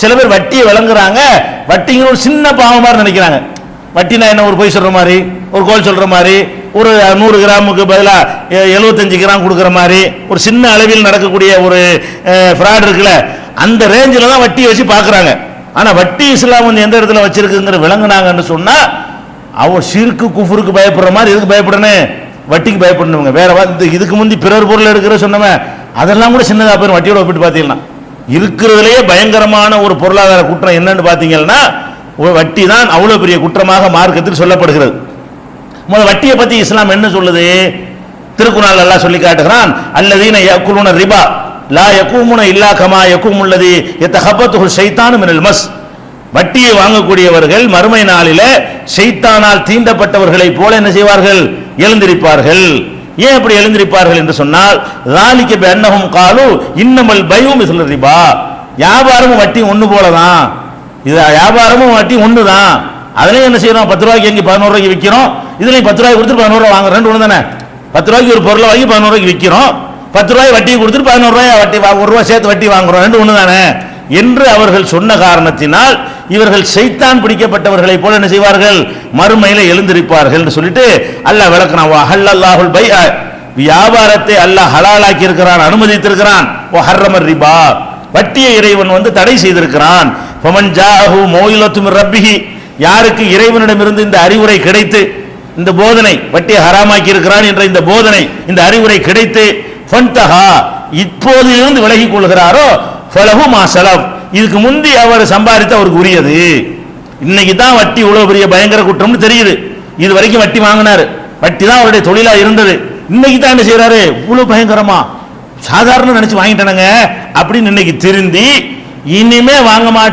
சில பேர் வட்டியை விளங்குறாங்க, வட்டிங்கிற ஒரு சின்ன பாவம் மாதிரி நினைக்கிறாங்க. வட்டினா என்ன, ஒரு பொய் சொல்ற மாதிரி, ஒரு கோல் சொல்ற மாதிரி, ஒரு 100 கிராமுக்கு பதிலாக 75 கிராம் கொடுக்குற மாதிரி ஒரு சின்ன அளவில் நடக்கக்கூடிய ஒரு ஃப்ராட் இருக்குல்ல, அந்த ரேஞ்சில் தான் வட்டியை வச்சு பார்க்குறாங்க. ஆனால் வட்டி இஸ்லாம் வந்து எந்த இடத்துல வச்சிருக்குங்கிற விளங்குனாங்கன்னு சொன்னால் அவர் ஷிர்க்கு குஃபுருக்கு பயப்படுற மாதிரி எதுக்கு பயப்படணும், வட்டிக்கு பயப்படணுங்க. வேற இதுக்கு முந்தி பிறர் பொருள் எடுக்கிற சொன்னவன் அதெல்லாம் கூட சின்னதாக போய் வட்டியோட ஒப்பிட்டு பார்த்தீங்கன்னா இருக்கிறதுலேயே பயங்கரமான ஒரு பொருளாதார குற்றம் என்னன்னு பார்த்தீங்கன்னா வட்டி தான் அவ்வளோ பெரிய குற்றமாக மார்க்கத்தில் சொல்லப்படுகிறது. முதல் வட்டியை பற்றி இஸ்லாம் என்ன சொல்லுது, திருக்குறள் அல்லாஹ் சொல்லி காட்டுகிறான், அல்லதீன யக்குலுன ரிபா லா யகூமுன இல்லா கமா யகூமுல்லதி யதஹபத்துஹு ஷைத்தானு மினல் மஸ். வட்டியை வாங்கக்கூடியவர்கள் மறுமை நாளில ஷைத்தானால் தீண்டப்பட்டவர்களை போல என்ன செய்வார்கள், எழுந்திருப்பார்கள். ஏன் அப்படி எழுந்திருப்பார்கள் என்று சொன்னால் ذَلِكَ بِأَنَّهُمْ قَالُوا إِنَّمَا الْبَيْعُ مِثْلُ الرِّبَا. வியாபாரமும் வட்டி ஒன்று போல தான், இது வியாபாரமும் வட்டி ஒன்று தான். அதுலேயும் என்ன செய்யறோம், 10 ரூபாய்க்கு எங்கே 11 ரூபாய்க்கு விற்கிறோம், இதுலையும் 10 ரூபாய்க்கு கொடுத்துட்டு 11 ரூபாய் வாங்குறோம், ரெண்டு ஒன்று தானே. 10 ரூபாய்க்கு ஒரு பொருளை வாங்கி 11 ரூபாய்க்கு விற்கிறோம், 10 ரூபாய் வட்டியை கொடுத்துட்டு 11 ரூபாய் வட்டி, 1 ரூபாய் சேர்த்து வட்டி வாங்குறோம், ரெண்டு ஒன்று தானே என்று அவர்கள் சொன்ன காரணத்தினால் இவர்கள் ஷைத்தான் பிடிக்கப்பட்டவர்களை போல என்ன செய்வார்கள், மறுமையில எழுந்திருப்பார்கள் என்று சொல்லிட்டு அல்லாஹ் விளக்குறான். வஹல்லல்லாஹுல் பைஅ, வியாபாரத்தை அல்லாஹ் ஹலாலாக்கி இருக்கிறான், அனுமதித்திருக்கிறான். வஹர்ரமர் ரிபா, வட்டியை இறைவன் வந்து தடை செய்திருக்கிறான். ஃபமன் ஜாஅஹு மௌஇலத்தும் மிர் ரப்பிஹி, யாருக்கு இறைவனிடமிருந்து இந்த அறிவுரை கிடைத்து, இந்த போதனை வட்டியை ஹராமாக்கி இருக்கிறான் என்ற இந்த போதனை, இந்த அறிவுரை கிடைத்து ஃபன்தஹா, இப்போதிலிருந்து விலகிக் கொள்கிறாரோ ஃபலஹு மா ஸலஃப், இதுக்கு முந்தி அவர் சம்பாதித்து அவருக்கு உரியது. இன்னைக்கு தான் வட்டி இவ்வளவு பெரிய பயங்கர குற்றம்னு தெரியுது. இது வரைக்கும் வட்டி வாங்கினாரு, வட்டி தான் அவருடைய தொழிலா இருந்தது. இன்னைக்கு தான் என்ன செய்யறாரு, இவ்வளவு பயங்கரமா சாதாரண நினைச்சு வாங்கிட்டானுங்க அப்படின்னு இன்னைக்கு திருந்தி இனிமே வாங்க மாட்டேன்